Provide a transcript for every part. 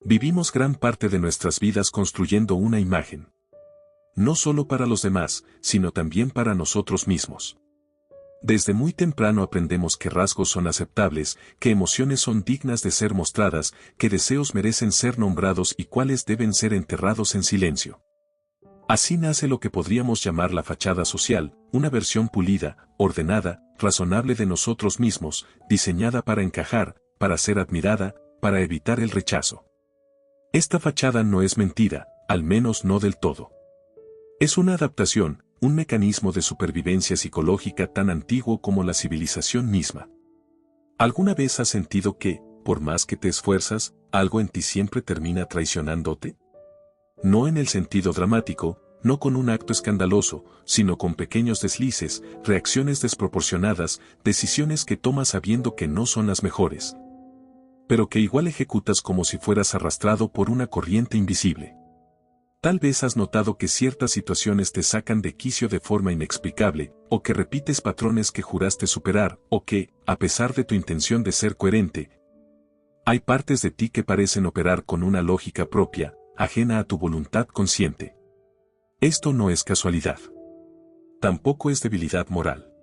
Vivimos gran parte de nuestras vidas construyendo una imagen. No solo para los demás, sino también para nosotros mismos. Desde muy temprano aprendemos que rasgos son aceptables, que emociones son dignas de ser mostradas, que deseos merecen ser nombrados y cuáles deben ser enterrados en silencio. Así nace lo que podríamos llamar la fachada social, una versión pulida, ordenada, razonable de nosotros mismos, diseñada para encajar, para ser admirada, para evitar el rechazo. Esta fachada no es mentira, al menos no del todo. Es una adaptación, un mecanismo de supervivencia psicológica tan antiguo como la civilización misma. ¿Alguna vez has sentido que, por más que te esfuerzas, algo en ti siempre termina traicionándote? No en el sentido dramático, no con un acto escandaloso, sino con pequeños deslices, reacciones desproporcionadas, decisiones que tomas sabiendo que no son las mejores, pero que igual ejecutas como si fueras arrastrado por una corriente invisible. Tal vez has notado que ciertas situaciones te sacan de quicio de forma inexplicable, o que repites patrones que juraste superar, o que, a pesar de tu intención de ser coherente, hay partes de ti que parecen operar con una lógica propia, ajena a tu voluntad consciente. Esto no es casualidad. Tampoco es debilidad moral.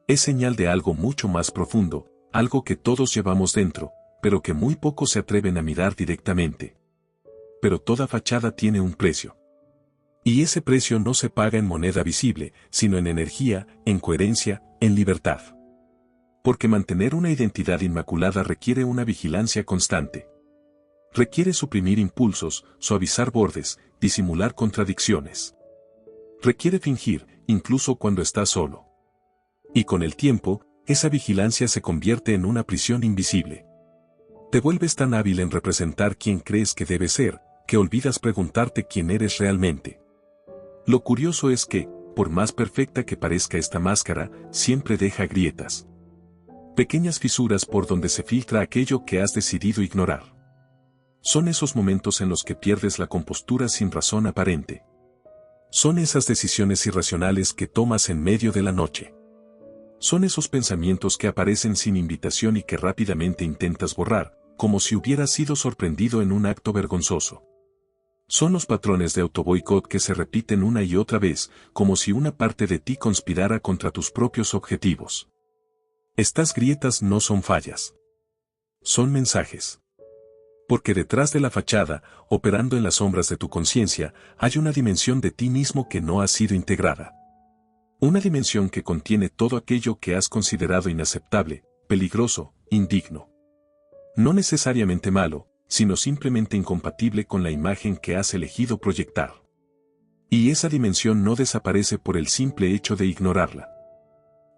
Es señal de algo mucho más profundo, algo que todos llevamos dentro, pero que muy pocos se atreven a mirar directamente. Pero toda fachada tiene un precio. Y ese precio no se paga en moneda visible, sino en energía, en coherencia, en libertad. Porque mantener una identidad inmaculada requiere una vigilancia constante. Requiere suprimir impulsos, suavizar bordes, disimular contradicciones. Requiere fingir, incluso cuando estás solo. Y con el tiempo, esa vigilancia se convierte en una prisión invisible. Te vuelves tan hábil en representar quién crees que debes ser, que olvidas preguntarte quién eres realmente. Lo curioso es que, por más perfecta que parezca esta máscara, siempre deja grietas. Pequeñas fisuras por donde se filtra aquello que has decidido ignorar. Son esos momentos en los que pierdes la compostura sin razón aparente. Son esas decisiones irracionales que tomas en medio de la noche. Son esos pensamientos que aparecen sin invitación y que rápidamente intentas borrar, como si hubieras sido sorprendido en un acto vergonzoso. Son los patrones de autoboicot que se repiten una y otra vez, como si una parte de ti conspirara contra tus propios objetivos. Estas grietas no son fallas. Son mensajes. Porque detrás de la fachada, operando en las sombras de tu conciencia, hay una dimensión de ti mismo que no ha sido integrada. Una dimensión que contiene todo aquello que has considerado inaceptable, peligroso, indigno. No necesariamente malo, sino simplemente incompatible con la imagen que has elegido proyectar. Y esa dimensión no desaparece por el simple hecho de ignorarla.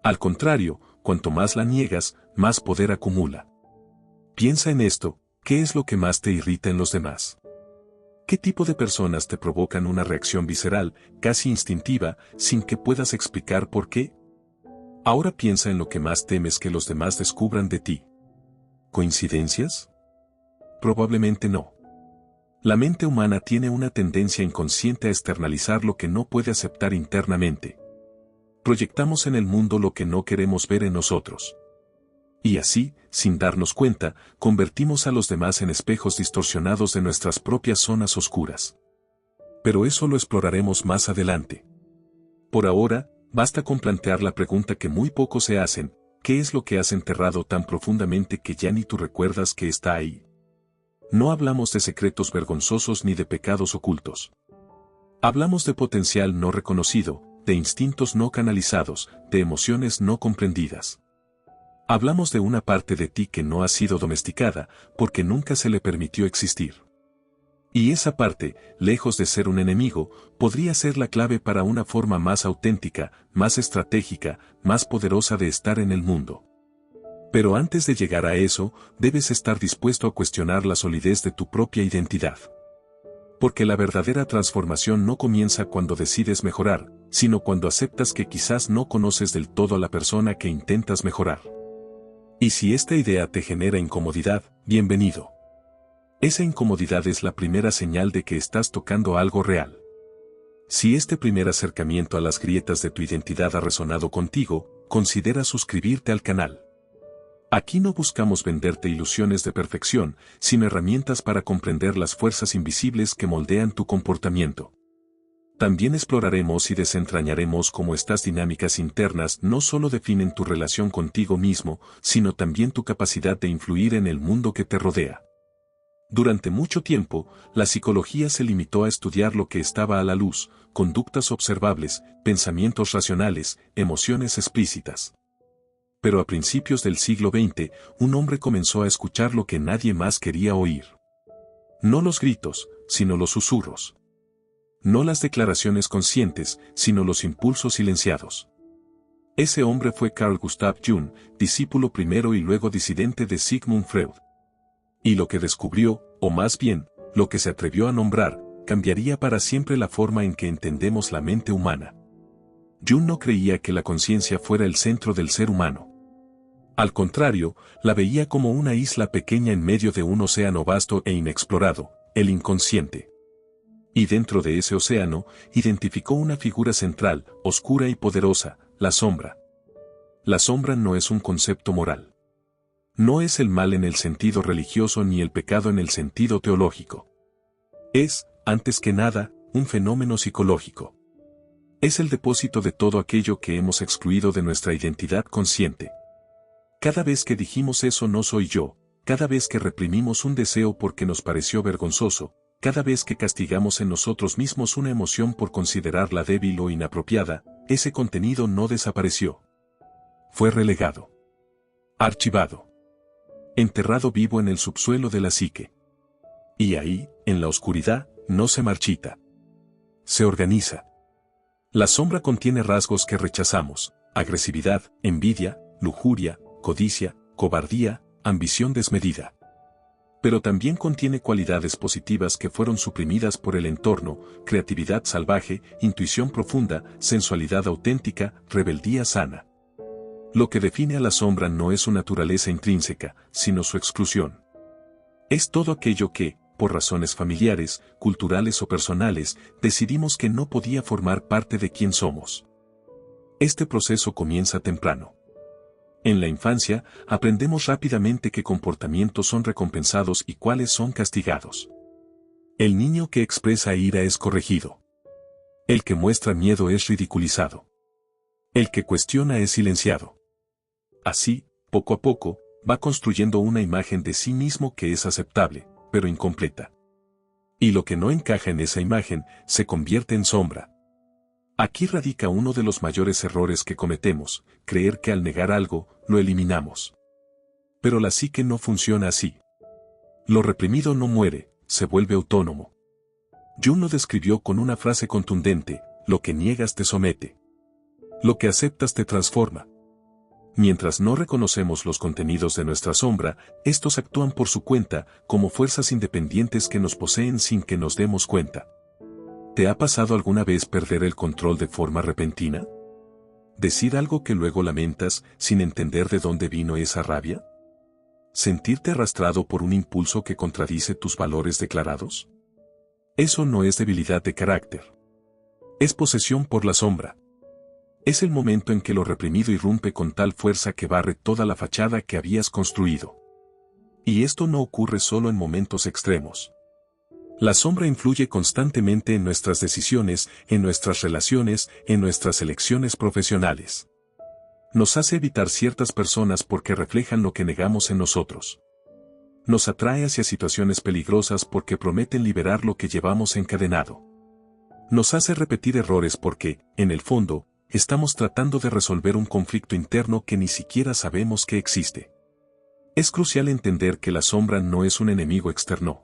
Al contrario, cuanto más la niegas, más poder acumula. Piensa en esto. ¿Qué es lo que más te irrita en los demás? ¿Qué tipo de personas te provocan una reacción visceral, casi instintiva, sin que puedas explicar por qué? Ahora piensa en lo que más temes que los demás descubran de ti. ¿Coincidencias? Probablemente no. La mente humana tiene una tendencia inconsciente a externalizar lo que no puede aceptar internamente. Proyectamos en el mundo lo que no queremos ver en nosotros. Y así, sin darnos cuenta, convertimos a los demás en espejos distorsionados de nuestras propias zonas oscuras. Pero eso lo exploraremos más adelante. Por ahora, basta con plantear la pregunta que muy pocos se hacen: ¿qué es lo que has enterrado tan profundamente que ya ni tú recuerdas que está ahí? No hablamos de secretos vergonzosos ni de pecados ocultos. Hablamos de potencial no reconocido, de instintos no canalizados, de emociones no comprendidas. Hablamos de una parte de ti que no ha sido domesticada, porque nunca se le permitió existir. Y esa parte, lejos de ser un enemigo, podría ser la clave para una forma más auténtica, más estratégica, más poderosa de estar en el mundo. Pero antes de llegar a eso, debes estar dispuesto a cuestionar la solidez de tu propia identidad. Porque la verdadera transformación no comienza cuando decides mejorar, sino cuando aceptas que quizás no conoces del todo a la persona que intentas mejorar. Y si esta idea te genera incomodidad, bienvenido. Esa incomodidad es la primera señal de que estás tocando algo real. Si este primer acercamiento a las grietas de tu identidad ha resonado contigo, considera suscribirte al canal. Aquí no buscamos venderte ilusiones de perfección, sino herramientas para comprender las fuerzas invisibles que moldean tu comportamiento. También exploraremos y desentrañaremos cómo estas dinámicas internas no solo definen tu relación contigo mismo, sino también tu capacidad de influir en el mundo que te rodea. Durante mucho tiempo, la psicología se limitó a estudiar lo que estaba a la luz, conductas observables, pensamientos racionales, emociones explícitas. Pero a principios del siglo XX, un hombre comenzó a escuchar lo que nadie más quería oír. No los gritos, sino los susurros. No las declaraciones conscientes, sino los impulsos silenciados. Ese hombre fue Carl Gustav Jung, discípulo primero y luego disidente de Sigmund Freud. Y lo que descubrió, o más bien, lo que se atrevió a nombrar, cambiaría para siempre la forma en que entendemos la mente humana. Jung no creía que la conciencia fuera el centro del ser humano. Al contrario, la veía como una isla pequeña en medio de un océano vasto e inexplorado, el inconsciente. Y dentro de ese océano, identificó una figura central, oscura y poderosa, la sombra. La sombra no es un concepto moral. No es el mal en el sentido religioso ni el pecado en el sentido teológico. Es, antes que nada, un fenómeno psicológico. Es el depósito de todo aquello que hemos excluido de nuestra identidad consciente. Cada vez que dijimos eso no soy yo, cada vez que reprimimos un deseo porque nos pareció vergonzoso, cada vez que castigamos en nosotros mismos una emoción por considerarla débil o inapropiada, ese contenido no desapareció. Fue relegado. Archivado. Enterrado vivo en el subsuelo de la psique. Y ahí, en la oscuridad, no se marchita. Se organiza. La sombra contiene rasgos que rechazamos: agresividad, envidia, lujuria, codicia, cobardía, ambición desmedida. Pero también contiene cualidades positivas que fueron suprimidas por el entorno: creatividad salvaje, intuición profunda, sensualidad auténtica, rebeldía sana. Lo que define a la sombra no es su naturaleza intrínseca, sino su exclusión. Es todo aquello que, por razones familiares, culturales o personales, decidimos que no podía formar parte de quien somos. Este proceso comienza temprano. En la infancia, aprendemos rápidamente qué comportamientos son recompensados y cuáles son castigados. El niño que expresa ira es corregido. El que muestra miedo es ridiculizado. El que cuestiona es silenciado. Así, poco a poco, va construyendo una imagen de sí mismo que es aceptable, pero incompleta. Y lo que no encaja en esa imagen, se convierte en sombra. Aquí radica uno de los mayores errores que cometemos: creer que al negar algo, lo eliminamos. Pero la psique no funciona así. Lo reprimido no muere, se vuelve autónomo. Jung lo describió con una frase contundente: lo que niegas te somete. Lo que aceptas te transforma. Mientras no reconocemos los contenidos de nuestra sombra, estos actúan por su cuenta, como fuerzas independientes que nos poseen sin que nos demos cuenta. ¿Te ha pasado alguna vez perder el control de forma repentina? ¿Decir algo que luego lamentas, sin entender de dónde vino esa rabia? ¿Sentirte arrastrado por un impulso que contradice tus valores declarados? Eso no es debilidad de carácter. Es posesión por la sombra. Es el momento en que lo reprimido irrumpe con tal fuerza que barre toda la fachada que habías construido. Y esto no ocurre solo en momentos extremos. La sombra influye constantemente en nuestras decisiones, en nuestras relaciones, en nuestras elecciones profesionales. Nos hace evitar ciertas personas porque reflejan lo que negamos en nosotros. Nos atrae hacia situaciones peligrosas porque prometen liberar lo que llevamos encadenado. Nos hace repetir errores porque, en el fondo, estamos tratando de resolver un conflicto interno que ni siquiera sabemos que existe. Es crucial entender que la sombra no es un enemigo externo.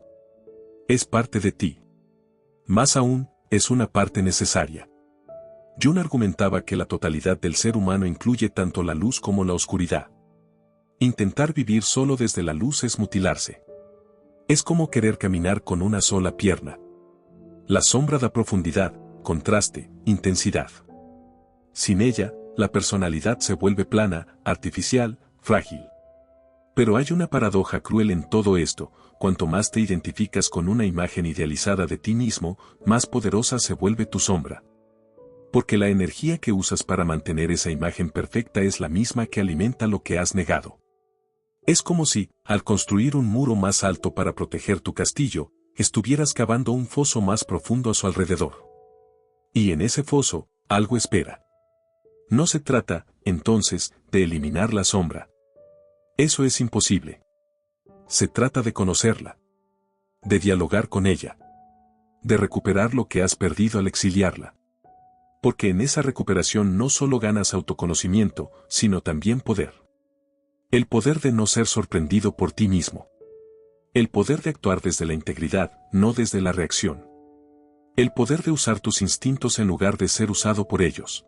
Es parte de ti. Más aún, es una parte necesaria. Jung argumentaba que la totalidad del ser humano incluye tanto la luz como la oscuridad. Intentar vivir solo desde la luz es mutilarse. Es como querer caminar con una sola pierna. La sombra da profundidad, contraste, intensidad. Sin ella, la personalidad se vuelve plana, artificial, frágil. Pero hay una paradoja cruel en todo esto: cuanto más te identificas con una imagen idealizada de ti mismo, más poderosa se vuelve tu sombra. Porque la energía que usas para mantener esa imagen perfecta es la misma que alimenta lo que has negado. Es como si, al construir un muro más alto para proteger tu castillo, estuvieras cavando un foso más profundo a su alrededor. Y en ese foso, algo espera. No se trata, entonces, de eliminar la sombra. Eso es imposible. Se trata de conocerla. De dialogar con ella. De recuperar lo que has perdido al exiliarla. Porque en esa recuperación no solo ganas autoconocimiento, sino también poder. El poder de no ser sorprendido por ti mismo. El poder de actuar desde la integridad, no desde la reacción. El poder de usar tus instintos en lugar de ser usado por ellos.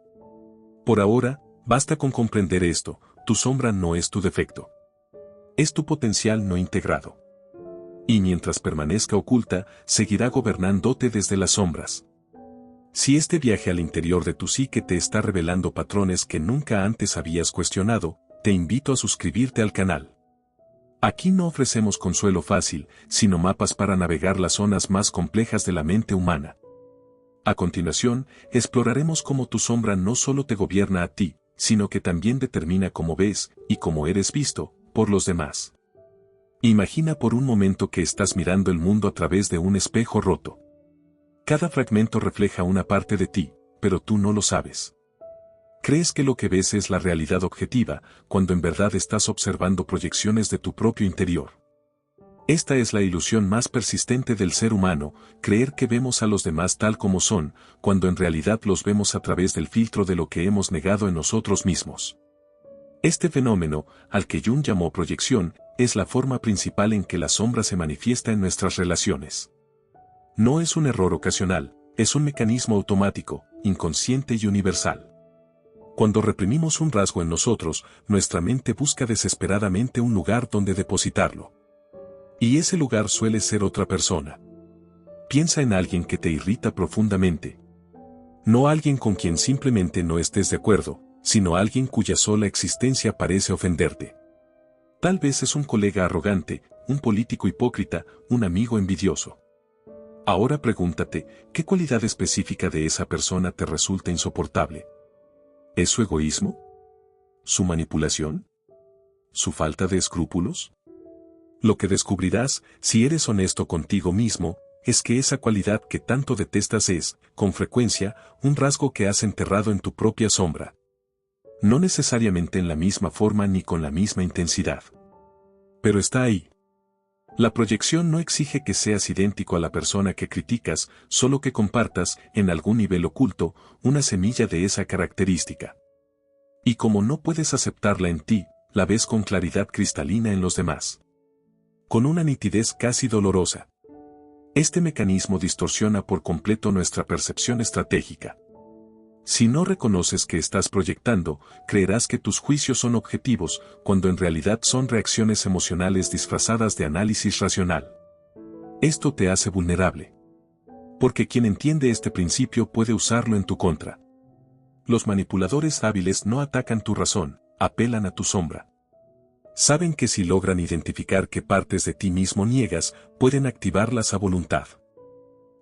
Por ahora, basta con comprender esto, tu sombra no es tu defecto. Es tu potencial no integrado. Y mientras permanezca oculta, seguirá gobernándote desde las sombras. Si este viaje al interior de tu psique te está revelando patrones que nunca antes habías cuestionado, te invito a suscribirte al canal. Aquí no ofrecemos consuelo fácil, sino mapas para navegar las zonas más complejas de la mente humana. A continuación, exploraremos cómo tu sombra no solo te gobierna a ti, sino que también determina cómo ves, y cómo eres visto, por los demás. Imagina por un momento que estás mirando el mundo a través de un espejo roto. Cada fragmento refleja una parte de ti, pero tú no lo sabes. Crees que lo que ves es la realidad objetiva, cuando en verdad estás observando proyecciones de tu propio interior. Esta es la ilusión más persistente del ser humano, creer que vemos a los demás tal como son, cuando en realidad los vemos a través del filtro de lo que hemos negado en nosotros mismos. Este fenómeno, al que Jung llamó proyección, es la forma principal en que la sombra se manifiesta en nuestras relaciones. No es un error ocasional, es un mecanismo automático, inconsciente y universal. Cuando reprimimos un rasgo en nosotros, nuestra mente busca desesperadamente un lugar donde depositarlo. Y ese lugar suele ser otra persona. Piensa en alguien que te irrita profundamente. No alguien con quien simplemente no estés de acuerdo, sino alguien cuya sola existencia parece ofenderte. Tal vez es un colega arrogante, un político hipócrita, un amigo envidioso. Ahora pregúntate, ¿qué cualidad específica de esa persona te resulta insoportable? ¿Es su egoísmo? ¿Su manipulación? ¿Su falta de escrúpulos? Lo que descubrirás, si eres honesto contigo mismo, es que esa cualidad que tanto detestas es, con frecuencia, un rasgo que has enterrado en tu propia sombra. No necesariamente en la misma forma ni con la misma intensidad. Pero está ahí. La proyección no exige que seas idéntico a la persona que criticas, solo que compartas, en algún nivel oculto, una semilla de esa característica. Y como no puedes aceptarla en ti, la ves con claridad cristalina en los demás. Con una nitidez casi dolorosa. Este mecanismo distorsiona por completo nuestra percepción estratégica. Si no reconoces que estás proyectando, creerás que tus juicios son objetivos, cuando en realidad son reacciones emocionales disfrazadas de análisis racional. Esto te hace vulnerable. Porque quien entiende este principio puede usarlo en tu contra. Los manipuladores hábiles no atacan tu razón, apelan a tu sombra. Saben que si logran identificar qué partes de ti mismo niegas, pueden activarlas a voluntad.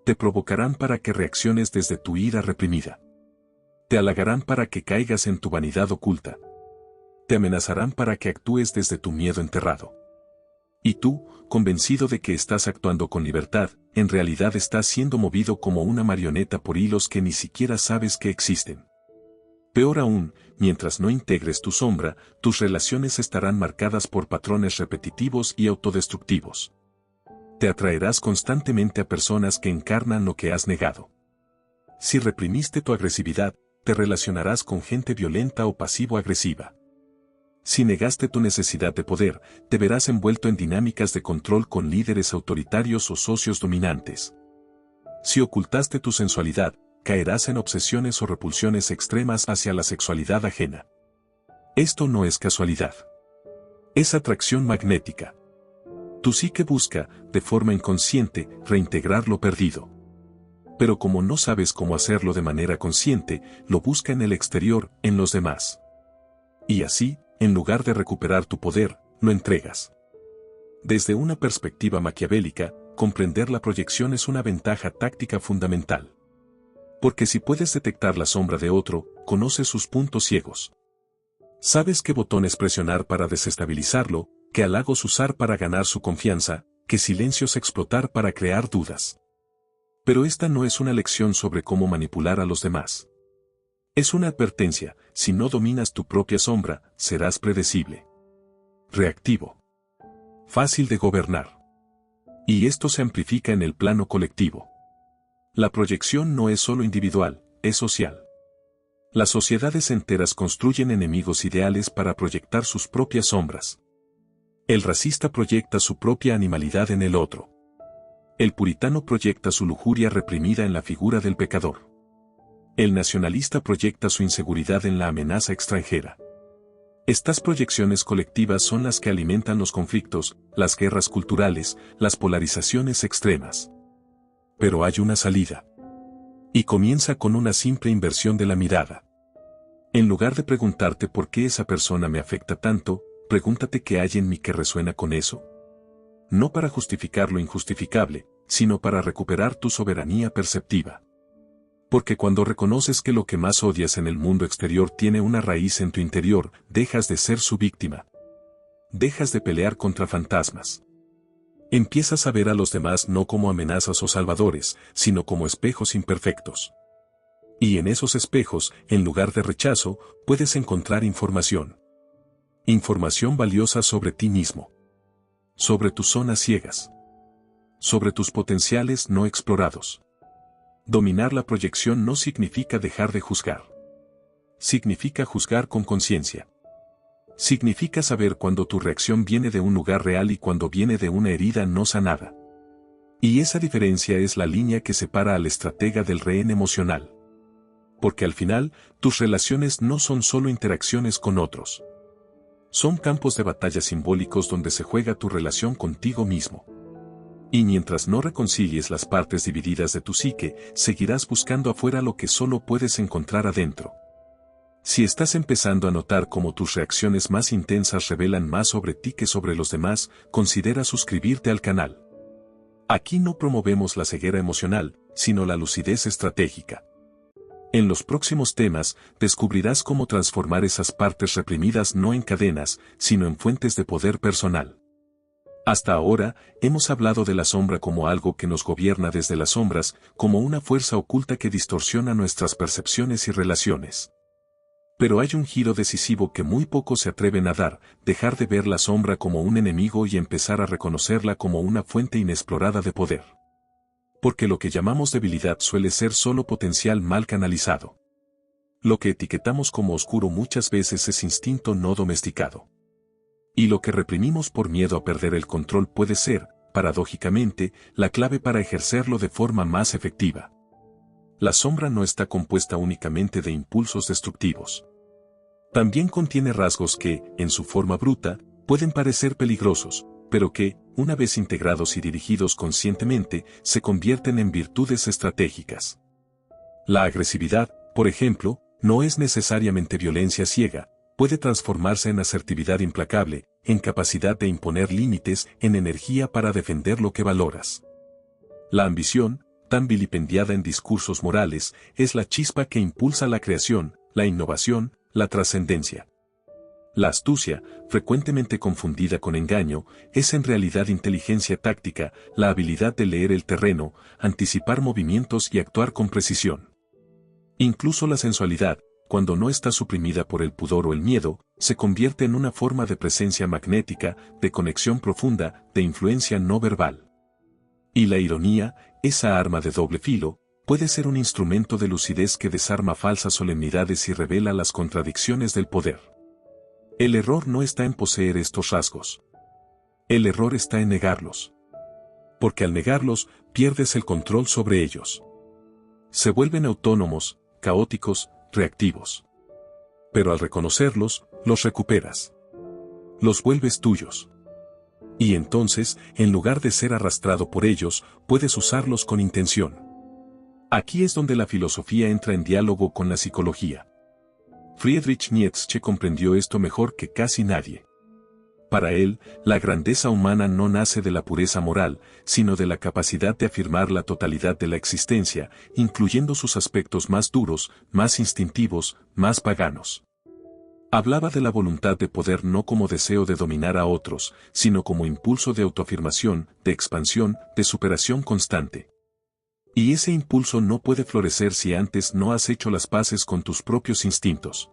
Te provocarán para que reacciones desde tu ira reprimida. Te halagarán para que caigas en tu vanidad oculta. Te amenazarán para que actúes desde tu miedo enterrado. Y tú, convencido de que estás actuando con libertad, en realidad estás siendo movido como una marioneta por hilos que ni siquiera sabes que existen. Peor aún, mientras no integres tu sombra, tus relaciones estarán marcadas por patrones repetitivos y autodestructivos. Te atraerás constantemente a personas que encarnan lo que has negado. Si reprimiste tu agresividad, te relacionarás con gente violenta o pasivo-agresiva. Si negaste tu necesidad de poder, te verás envuelto en dinámicas de control con líderes autoritarios o socios dominantes. Si ocultaste tu sensualidad, caerás en obsesiones o repulsiones extremas hacia la sexualidad ajena. Esto no es casualidad. Es atracción magnética. Tu psique busca, de forma inconsciente, reintegrar lo perdido. Pero como no sabes cómo hacerlo de manera consciente, lo busca en el exterior, en los demás. Y así, en lugar de recuperar tu poder, lo entregas. Desde una perspectiva maquiavélica, comprender la proyección es una ventaja táctica fundamental. Porque si puedes detectar la sombra de otro, conoces sus puntos ciegos. Sabes qué botones presionar para desestabilizarlo, que halagos usar para ganar su confianza, que silencios explotar para crear dudas. Pero esta no es una lección sobre cómo manipular a los demás. Es una advertencia: si no dominas tu propia sombra, serás predecible, reactivo, fácil de gobernar. Y esto se amplifica en el plano colectivo. La proyección no es solo individual, es social. Las sociedades enteras construyen enemigos ideales para proyectar sus propias sombras. El racista proyecta su propia animalidad en el otro. El puritano proyecta su lujuria reprimida en la figura del pecador. El nacionalista proyecta su inseguridad en la amenaza extranjera. Estas proyecciones colectivas son las que alimentan los conflictos, las guerras culturales, las polarizaciones extremas. Pero hay una salida. Y comienza con una simple inversión de la mirada. En lugar de preguntarte por qué esa persona me afecta tanto, pregúntate qué hay en mí que resuena con eso. No para justificar lo injustificable, sino para recuperar tu soberanía perceptiva. Porque cuando reconoces que lo que más odias en el mundo exterior tiene una raíz en tu interior, dejas de ser su víctima. Dejas de pelear contra fantasmas. Empiezas a ver a los demás no como amenazas o salvadores, sino como espejos imperfectos. Y en esos espejos, en lugar de rechazo, puedes encontrar información. Información valiosa sobre ti mismo. Sobre tus zonas ciegas. Sobre tus potenciales no explorados. Dominar la proyección no significa dejar de juzgar. Significa juzgar con conciencia. Significa saber cuando tu reacción viene de un lugar real y cuando viene de una herida no sanada. Y esa diferencia es la línea que separa al estratega del rehén emocional. Porque al final, tus relaciones no son solo interacciones con otros. Son campos de batalla simbólicos donde se juega tu relación contigo mismo. Y mientras no reconcilies las partes divididas de tu psique, seguirás buscando afuera lo que solo puedes encontrar adentro. Si estás empezando a notar cómo tus reacciones más intensas revelan más sobre ti que sobre los demás, considera suscribirte al canal. Aquí no promovemos la ceguera emocional, sino la lucidez estratégica. En los próximos temas, descubrirás cómo transformar esas partes reprimidas no en cadenas, sino en fuentes de poder personal. Hasta ahora, hemos hablado de la sombra como algo que nos gobierna desde las sombras, como una fuerza oculta que distorsiona nuestras percepciones y relaciones. Pero hay un giro decisivo que muy pocos se atreven a dar: dejar de ver la sombra como un enemigo y empezar a reconocerla como una fuente inexplorada de poder. Porque lo que llamamos debilidad suele ser solo potencial mal canalizado. Lo que etiquetamos como oscuro muchas veces es instinto no domesticado. Y lo que reprimimos por miedo a perder el control puede ser, paradójicamente, la clave para ejercerlo de forma más efectiva. La sombra no está compuesta únicamente de impulsos destructivos. También contiene rasgos que, en su forma bruta, pueden parecer peligrosos, pero que, una vez integrados y dirigidos conscientemente, se convierten en virtudes estratégicas. La agresividad, por ejemplo, no es necesariamente violencia ciega, puede transformarse en asertividad implacable, en capacidad de imponer límites, en energía para defender lo que valoras. La ambición, tan vilipendiada en discursos morales, es la chispa que impulsa la creación, la innovación, la trascendencia. La astucia, frecuentemente confundida con engaño, es en realidad inteligencia táctica, la habilidad de leer el terreno, anticipar movimientos y actuar con precisión. Incluso la sensualidad, cuando no está suprimida por el pudor o el miedo, se convierte en una forma de presencia magnética, de conexión profunda, de influencia no verbal. Y la ironía, esa arma de doble filo, puede ser un instrumento de lucidez que desarma falsas solemnidades y revela las contradicciones del poder. El error no está en poseer estos rasgos. El error está en negarlos. Porque al negarlos, pierdes el control sobre ellos. Se vuelven autónomos, caóticos, reactivos. Pero al reconocerlos, los recuperas. Los vuelves tuyos. Y entonces, en lugar de ser arrastrado por ellos, puedes usarlos con intención. Aquí es donde la filosofía entra en diálogo con la psicología. Friedrich Nietzsche comprendió esto mejor que casi nadie. Para él, la grandeza humana no nace de la pureza moral, sino de la capacidad de afirmar la totalidad de la existencia, incluyendo sus aspectos más duros, más instintivos, más paganos. Hablaba de la voluntad de poder no como deseo de dominar a otros, sino como impulso de autoafirmación, de expansión, de superación constante. Y ese impulso no puede florecer si antes no has hecho las paces con tus propios instintos.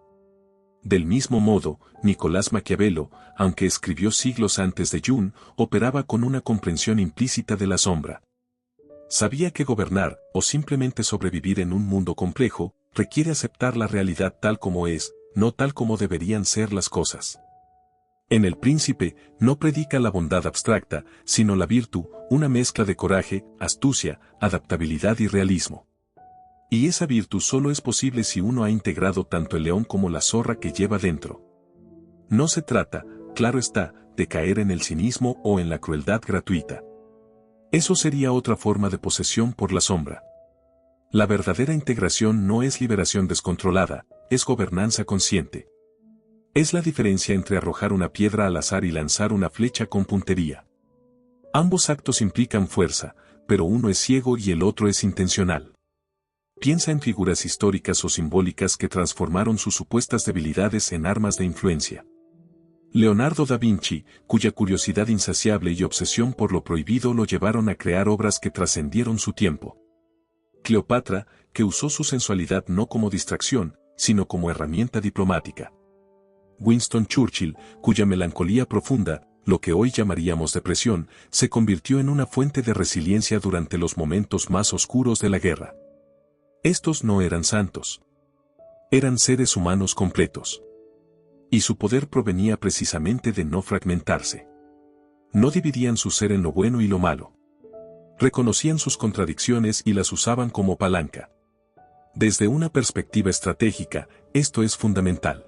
Del mismo modo, Nicolás Maquiavelo, aunque escribió siglos antes de Jung, operaba con una comprensión implícita de la sombra. Sabía que gobernar, o simplemente sobrevivir en un mundo complejo, requiere aceptar la realidad tal como es, no tal como deberían ser las cosas. En El Príncipe, no predica la bondad abstracta, sino la virtud, una mezcla de coraje, astucia, adaptabilidad y realismo. Y esa virtud solo es posible si uno ha integrado tanto el león como la zorra que lleva dentro. No se trata, claro está, de caer en el cinismo o en la crueldad gratuita. Eso sería otra forma de posesión por la sombra. La verdadera integración no es liberación descontrolada, es gobernanza consciente. Es la diferencia entre arrojar una piedra al azar y lanzar una flecha con puntería. Ambos actos implican fuerza, pero uno es ciego y el otro es intencional. Piensa en figuras históricas o simbólicas que transformaron sus supuestas debilidades en armas de influencia. Leonardo da Vinci, cuya curiosidad insaciable y obsesión por lo prohibido lo llevaron a crear obras que trascendieron su tiempo. Cleopatra, que usó su sensualidad no como distracción, sino como herramienta diplomática. Winston Churchill, cuya melancolía profunda, lo que hoy llamaríamos depresión, se convirtió en una fuente de resiliencia durante los momentos más oscuros de la guerra. Estos no eran santos. Eran seres humanos completos. Y su poder provenía precisamente de no fragmentarse. No dividían su ser en lo bueno y lo malo. Reconocían sus contradicciones y las usaban como palanca. Desde una perspectiva estratégica, esto es fundamental.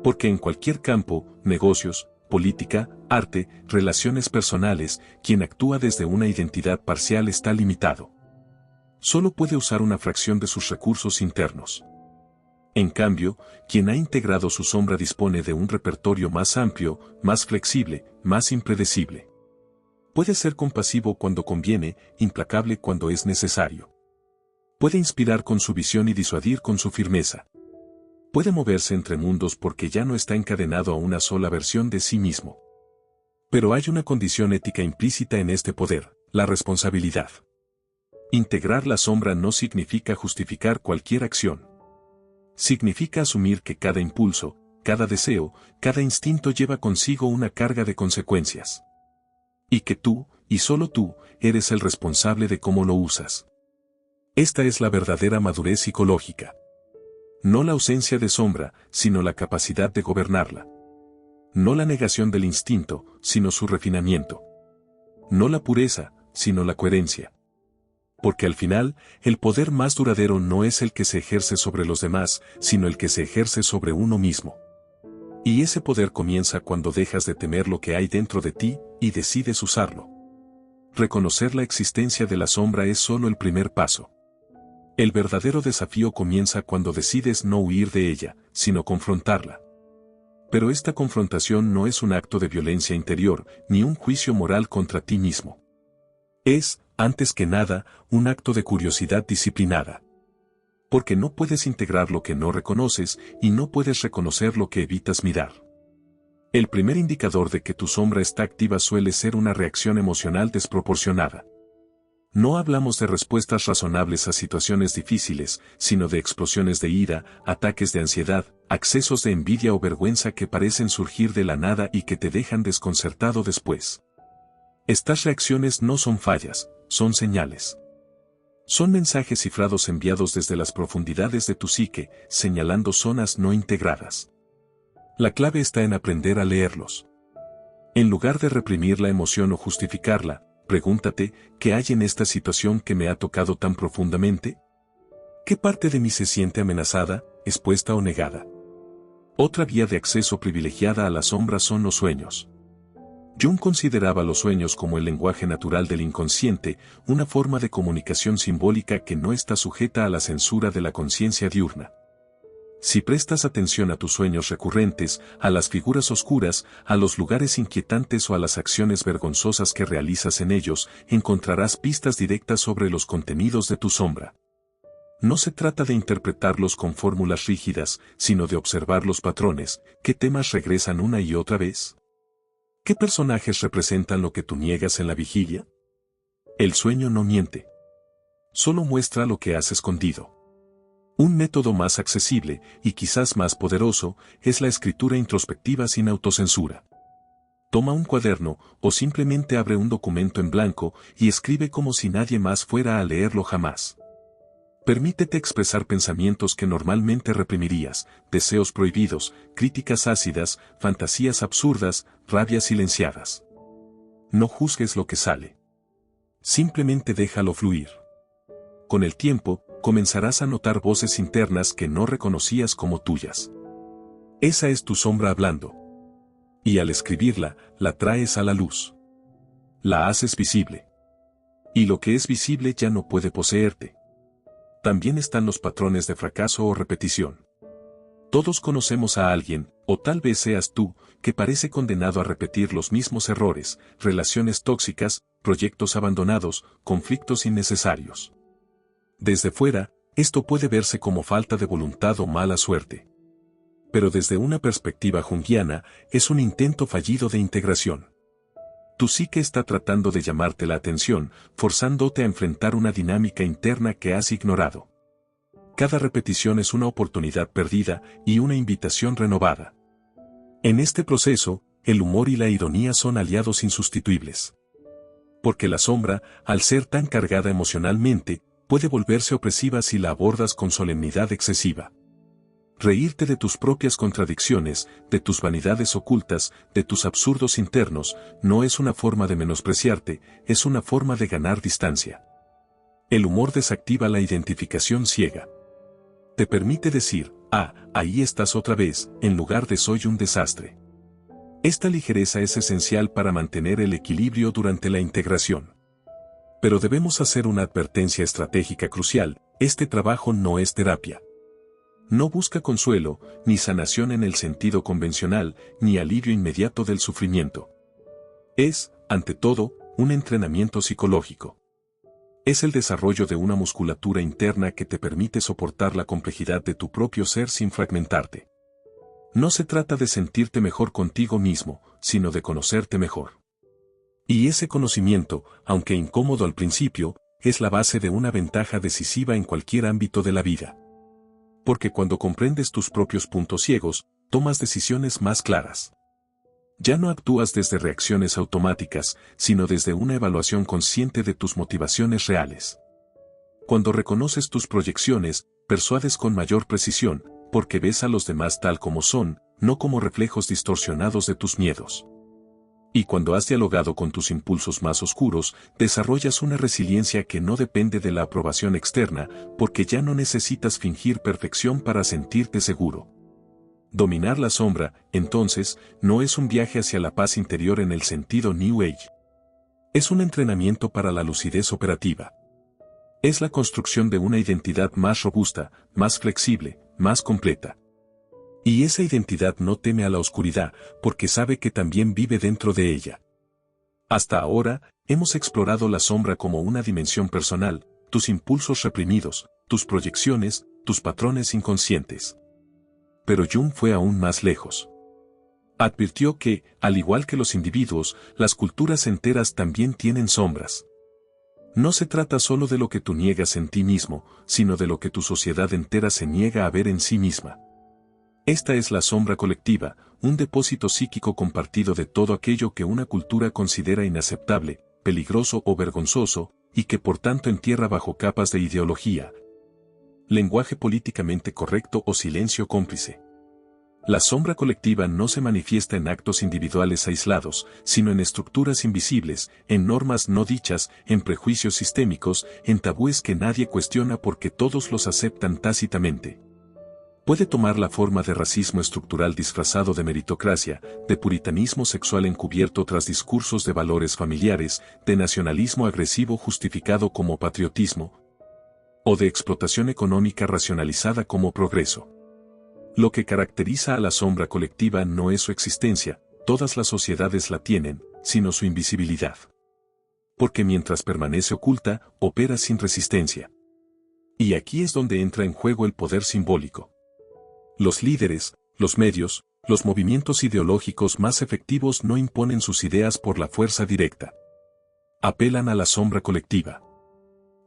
Porque en cualquier campo, negocios, política, arte, relaciones personales, quien actúa desde una identidad parcial está limitado. Solo puede usar una fracción de sus recursos internos. En cambio, quien ha integrado su sombra dispone de un repertorio más amplio, más flexible, más impredecible. Puede ser compasivo cuando conviene, implacable cuando es necesario. Puede inspirar con su visión y disuadir con su firmeza. Puede moverse entre mundos porque ya no está encadenado a una sola versión de sí mismo. Pero hay una condición ética implícita en este poder, la responsabilidad. Integrar la sombra no significa justificar cualquier acción. Significa asumir que cada impulso, cada deseo, cada instinto lleva consigo una carga de consecuencias. Y que tú, y solo tú, eres el responsable de cómo lo usas. Esta es la verdadera madurez psicológica. No la ausencia de sombra, sino la capacidad de gobernarla. No la negación del instinto, sino su refinamiento. No la pureza, sino la coherencia. Porque al final, el poder más duradero no es el que se ejerce sobre los demás, sino el que se ejerce sobre uno mismo. Y ese poder comienza cuando dejas de temer lo que hay dentro de ti, y decides usarlo. Reconocer la existencia de la sombra es solo el primer paso. El verdadero desafío comienza cuando decides no huir de ella, sino confrontarla. Pero esta confrontación no es un acto de violencia interior, ni un juicio moral contra ti mismo. Es, antes que nada, un acto de curiosidad disciplinada. Porque no puedes integrar lo que no reconoces, y no puedes reconocer lo que evitas mirar. El primer indicador de que tu sombra está activa suele ser una reacción emocional desproporcionada. No hablamos de respuestas razonables a situaciones difíciles, sino de explosiones de ira, ataques de ansiedad, accesos de envidia o vergüenza que parecen surgir de la nada y que te dejan desconcertado después. Estas reacciones no son fallas, son señales. Son mensajes cifrados enviados desde las profundidades de tu psique, señalando zonas no integradas. La clave está en aprender a leerlos. En lugar de reprimir la emoción o justificarla, pregúntate, ¿qué hay en esta situación que me ha tocado tan profundamente? ¿Qué parte de mí se siente amenazada, expuesta o negada? Otra vía de acceso privilegiada a la sombra son los sueños. Jung consideraba los sueños como el lenguaje natural del inconsciente, una forma de comunicación simbólica que no está sujeta a la censura de la conciencia diurna. Si prestas atención a tus sueños recurrentes, a las figuras oscuras, a los lugares inquietantes o a las acciones vergonzosas que realizas en ellos, encontrarás pistas directas sobre los contenidos de tu sombra. No se trata de interpretarlos con fórmulas rígidas, sino de observar los patrones. ¿Qué temas regresan una y otra vez? ¿Qué personajes representan lo que tú niegas en la vigilia? El sueño no miente. Solo muestra lo que has escondido. Un método más accesible, y quizás más poderoso, es la escritura introspectiva sin autocensura. Toma un cuaderno, o simplemente abre un documento en blanco, y escribe como si nadie más fuera a leerlo jamás. Permítete expresar pensamientos que normalmente reprimirías, deseos prohibidos, críticas ácidas, fantasías absurdas, rabias silenciadas. No juzgues lo que sale. Simplemente déjalo fluir. Con el tiempo, comenzarás a notar voces internas que no reconocías como tuyas. Esa es tu sombra hablando. Y al escribirla, la traes a la luz. La haces visible. Y lo que es visible ya no puede poseerte. También están los patrones de fracaso o repetición. Todos conocemos a alguien, o tal vez seas tú, que parece condenado a repetir los mismos errores, relaciones tóxicas, proyectos abandonados, conflictos innecesarios. Desde fuera, esto puede verse como falta de voluntad o mala suerte. Pero desde una perspectiva junguiana, es un intento fallido de integración. Tu psique está tratando de llamarte la atención, forzándote a enfrentar una dinámica interna que has ignorado. Cada repetición es una oportunidad perdida y una invitación renovada. En este proceso, el humor y la ironía son aliados insustituibles. Porque la sombra, al ser tan cargada emocionalmente, puede volverse opresiva si la abordas con solemnidad excesiva. Reírte de tus propias contradicciones, de tus vanidades ocultas, de tus absurdos internos, no es una forma de menospreciarte, es una forma de ganar distancia. El humor desactiva la identificación ciega. Te permite decir, ahí estás otra vez, en lugar de soy un desastre. Esta ligereza es esencial para mantener el equilibrio durante la integración. Pero debemos hacer una advertencia estratégica crucial, este trabajo no es terapia. No busca consuelo, ni sanación en el sentido convencional, ni alivio inmediato del sufrimiento. Es, ante todo, un entrenamiento psicológico. Es el desarrollo de una musculatura interna que te permite soportar la complejidad de tu propio ser sin fragmentarte. No se trata de sentirte mejor contigo mismo, sino de conocerte mejor. Y ese conocimiento, aunque incómodo al principio, es la base de una ventaja decisiva en cualquier ámbito de la vida. Porque cuando comprendes tus propios puntos ciegos, tomas decisiones más claras. Ya no actúas desde reacciones automáticas, sino desde una evaluación consciente de tus motivaciones reales. Cuando reconoces tus proyecciones, persuades con mayor precisión, porque ves a los demás tal como son, no como reflejos distorsionados de tus miedos. Y cuando has dialogado con tus impulsos más oscuros, desarrollas una resiliencia que no depende de la aprobación externa, porque ya no necesitas fingir perfección para sentirte seguro. Dominar la sombra, entonces, no es un viaje hacia la paz interior en el sentido New Age. Es un entrenamiento para la lucidez operativa. Es la construcción de una identidad más robusta, más flexible, más completa. Y esa identidad no teme a la oscuridad, porque sabe que también vive dentro de ella. Hasta ahora, hemos explorado la sombra como una dimensión personal, tus impulsos reprimidos, tus proyecciones, tus patrones inconscientes. Pero Jung fue aún más lejos. Advirtió que, al igual que los individuos, las culturas enteras también tienen sombras. No se trata solo de lo que tú niegas en ti mismo, sino de lo que tu sociedad entera se niega a ver en sí misma. Esta es la sombra colectiva, un depósito psíquico compartido de todo aquello que una cultura considera inaceptable, peligroso o vergonzoso, y que por tanto entierra bajo capas de ideología, lenguaje políticamente correcto o silencio cómplice. La sombra colectiva no se manifiesta en actos individuales aislados, sino en estructuras invisibles, en normas no dichas, en prejuicios sistémicos, en tabúes que nadie cuestiona porque todos los aceptan tácitamente. Puede tomar la forma de racismo estructural disfrazado de meritocracia, de puritanismo sexual encubierto tras discursos de valores familiares, de nacionalismo agresivo justificado como patriotismo, o de explotación económica racionalizada como progreso. Lo que caracteriza a la sombra colectiva no es su existencia, todas las sociedades la tienen, sino su invisibilidad. Porque mientras permanece oculta, opera sin resistencia. Y aquí es donde entra en juego el poder simbólico. Los líderes, los medios, los movimientos ideológicos más efectivos no imponen sus ideas por la fuerza directa. Apelan a la sombra colectiva.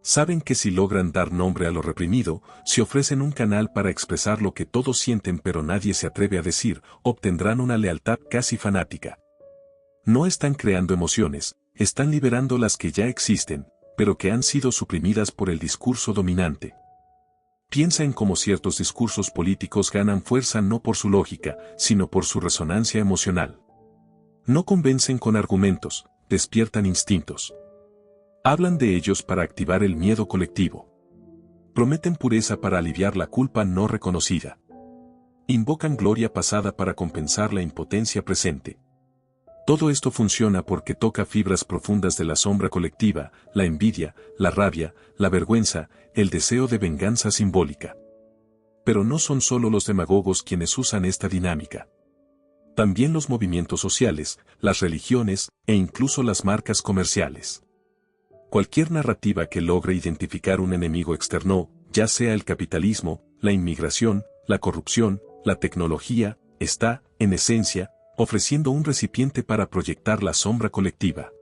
Saben que si logran dar nombre a lo reprimido, si ofrecen un canal para expresar lo que todos sienten pero nadie se atreve a decir, obtendrán una lealtad casi fanática. No están creando emociones, están liberando las que ya existen, pero que han sido suprimidas por el discurso dominante. Piensa en cómo ciertos discursos políticos ganan fuerza no por su lógica, sino por su resonancia emocional. No convencen con argumentos, despiertan instintos. Hablan de ellos para activar el miedo colectivo. Prometen pureza para aliviar la culpa no reconocida. Invocan gloria pasada para compensar la impotencia presente. Todo esto funciona porque toca fibras profundas de la sombra colectiva, la envidia, la rabia, la vergüenza, el deseo de venganza simbólica. Pero no son solo los demagogos quienes usan esta dinámica. También los movimientos sociales, las religiones, e incluso las marcas comerciales. Cualquier narrativa que logre identificar un enemigo externo, ya sea el capitalismo, la inmigración, la corrupción, la tecnología, está, en esencia, ofreciendo un recipiente para proyectar la sombra colectiva.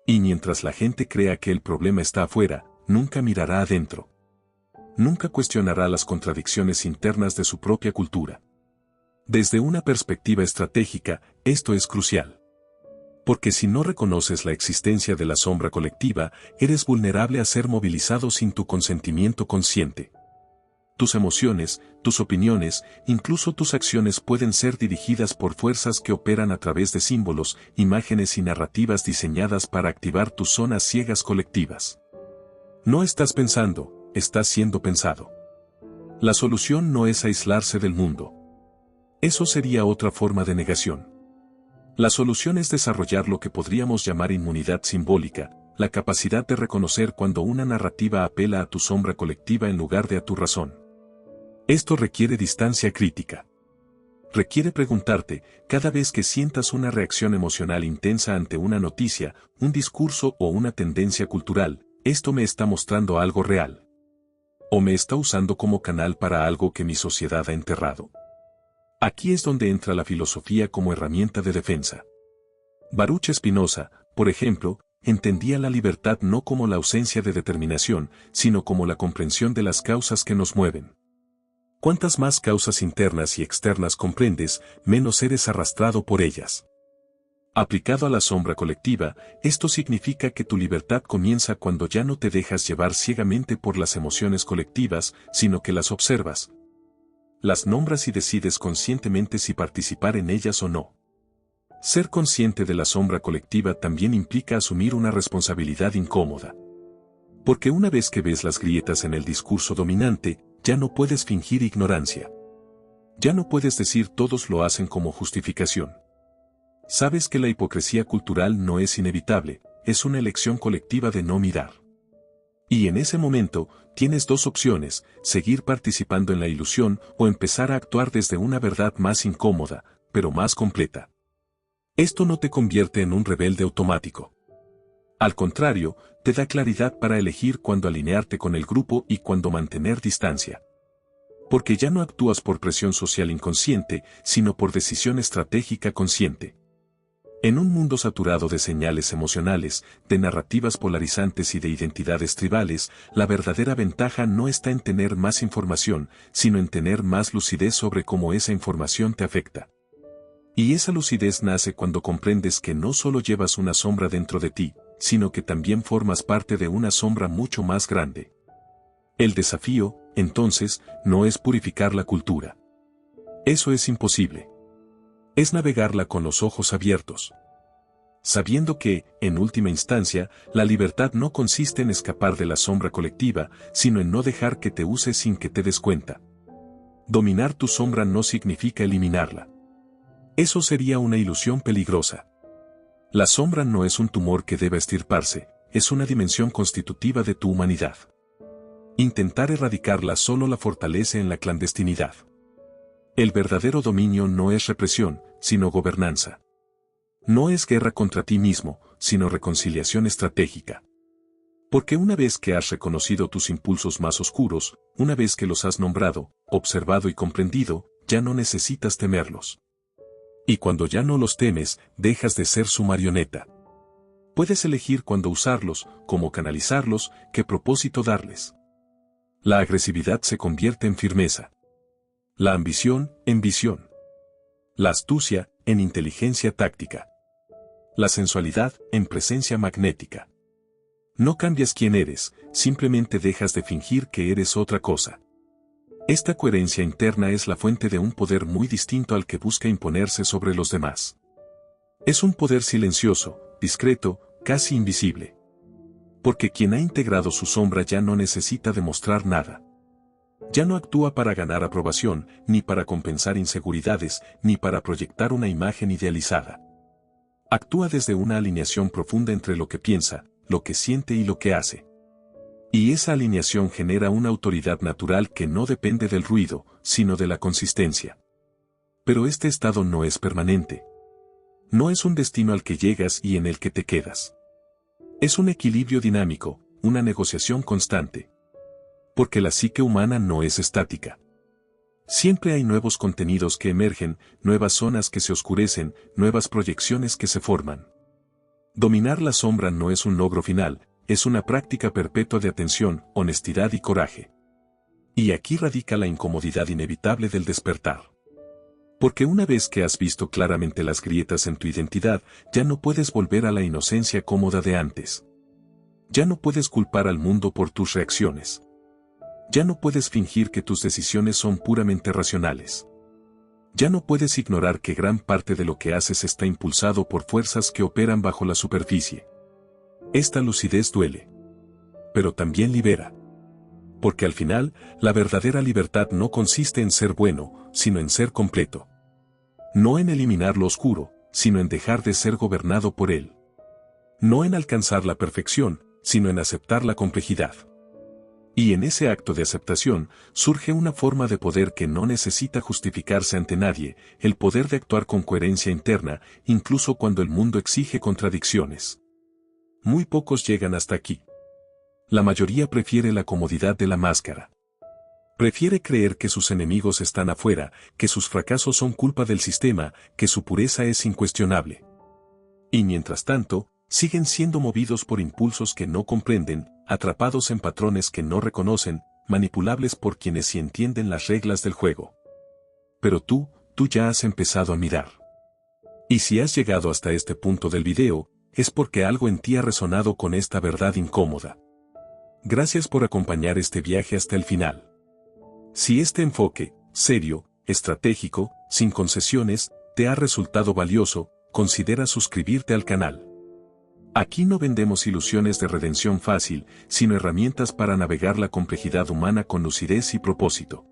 Y mientras la gente crea que el problema está afuera, nunca mirará adentro. Nunca cuestionará las contradicciones internas de su propia cultura. Desde una perspectiva estratégica, esto es crucial. Porque si no reconoces la existencia de la sombra colectiva, eres vulnerable a ser movilizado sin tu consentimiento consciente. Tus emociones, tus opiniones, incluso tus acciones pueden ser dirigidas por fuerzas que operan a través de símbolos, imágenes y narrativas diseñadas para activar tus zonas ciegas colectivas. No estás pensando, estás siendo pensado. La solución no es aislarse del mundo. Eso sería otra forma de negación. La solución es desarrollar lo que podríamos llamar inmunidad simbólica, la capacidad de reconocer cuando una narrativa apela a tu sombra colectiva en lugar de a tu razón. Esto requiere distancia crítica. Requiere preguntarte, cada vez que sientas una reacción emocional intensa ante una noticia, un discurso o una tendencia cultural, ¿esto me está mostrando algo real? ¿O me está usando como canal para algo que mi sociedad ha enterrado? Aquí es donde entra la filosofía como herramienta de defensa. Baruch Spinoza, por ejemplo, entendía la libertad no como la ausencia de determinación, sino como la comprensión de las causas que nos mueven. Cuantas más causas internas y externas comprendes, menos eres arrastrado por ellas. Aplicado a la sombra colectiva, esto significa que tu libertad comienza cuando ya no te dejas llevar ciegamente por las emociones colectivas, sino que las observas. Las nombras y decides conscientemente si participar en ellas o no. Ser consciente de la sombra colectiva también implica asumir una responsabilidad incómoda. Porque una vez que ves las grietas en el discurso dominante, ya no puedes fingir ignorancia. Ya no puedes decir todos lo hacen como justificación. Sabes que la hipocresía cultural no es inevitable, es una elección colectiva de no mirar. Y en ese momento, tienes dos opciones, seguir participando en la ilusión o empezar a actuar desde una verdad más incómoda, pero más completa. Esto no te convierte en un rebelde automático. Al contrario, te da claridad para elegir cuándo alinearte con el grupo y cuándo mantener distancia. Porque ya no actúas por presión social inconsciente, sino por decisión estratégica consciente. En un mundo saturado de señales emocionales, de narrativas polarizantes y de identidades tribales, la verdadera ventaja no está en tener más información, sino en tener más lucidez sobre cómo esa información te afecta. Y esa lucidez nace cuando comprendes que no solo llevas una sombra dentro de ti, sino que también formas parte de una sombra mucho más grande. El desafío, entonces, no es purificar la cultura. Eso es imposible. Es navegarla con los ojos abiertos. Sabiendo que, en última instancia, la libertad no consiste en escapar de la sombra colectiva, sino en no dejar que te use sin que te des cuenta. Dominar tu sombra no significa eliminarla. Eso sería una ilusión peligrosa. La sombra no es un tumor que deba extirparse, es una dimensión constitutiva de tu humanidad. Intentar erradicarla solo la fortalece en la clandestinidad. El verdadero dominio no es represión, sino gobernanza. No es guerra contra ti mismo, sino reconciliación estratégica. Porque una vez que has reconocido tus impulsos más oscuros, una vez que los has nombrado, observado y comprendido, ya no necesitas temerlos. Y cuando ya no los temes, dejas de ser su marioneta. Puedes elegir cuándo usarlos, cómo canalizarlos, qué propósito darles. La agresividad se convierte en firmeza. La ambición, en visión. La astucia, en inteligencia táctica. La sensualidad, en presencia magnética. No cambias quién eres, simplemente dejas de fingir que eres otra cosa. Esta coherencia interna es la fuente de un poder muy distinto al que busca imponerse sobre los demás. Es un poder silencioso, discreto, casi invisible. Porque quien ha integrado su sombra ya no necesita demostrar nada. Ya no actúa para ganar aprobación, ni para compensar inseguridades, ni para proyectar una imagen idealizada. Actúa desde una alineación profunda entre lo que piensa, lo que siente y lo que hace. Y esa alineación genera una autoridad natural que no depende del ruido, sino de la consistencia. Pero este estado no es permanente. No es un destino al que llegas y en el que te quedas. Es un equilibrio dinámico, una negociación constante. Porque la psique humana no es estática. Siempre hay nuevos contenidos que emergen, nuevas zonas que se oscurecen, nuevas proyecciones que se forman. Dominar la sombra no es un logro final, es una práctica perpetua de atención, honestidad y coraje. Y aquí radica la incomodidad inevitable del despertar. Porque una vez que has visto claramente las grietas en tu identidad, ya no puedes volver a la inocencia cómoda de antes. Ya no puedes culpar al mundo por tus reacciones. Ya no puedes fingir que tus decisiones son puramente racionales. Ya no puedes ignorar que gran parte de lo que haces está impulsado por fuerzas que operan bajo la superficie. Esta lucidez duele. Pero también libera. Porque al final, la verdadera libertad no consiste en ser bueno, sino en ser completo. No en eliminar lo oscuro, sino en dejar de ser gobernado por él. No en alcanzar la perfección, sino en aceptar la complejidad. Y en ese acto de aceptación, surge una forma de poder que no necesita justificarse ante nadie, el poder de actuar con coherencia interna, incluso cuando el mundo exige contradicciones. Muy pocos llegan hasta aquí. La mayoría prefiere la comodidad de la máscara. Prefiere creer que sus enemigos están afuera, que sus fracasos son culpa del sistema, que su pureza es incuestionable. Y mientras tanto, siguen siendo movidos por impulsos que no comprenden, atrapados en patrones que no reconocen, manipulables por quienes sí entienden las reglas del juego. Pero tú ya has empezado a mirar. Y si has llegado hasta este punto del video, es porque algo en ti ha resonado con esta verdad incómoda. Gracias por acompañar este viaje hasta el final. Si este enfoque, serio, estratégico, sin concesiones, te ha resultado valioso, considera suscribirte al canal. Aquí no vendemos ilusiones de redención fácil, sino herramientas para navegar la complejidad humana con lucidez y propósito.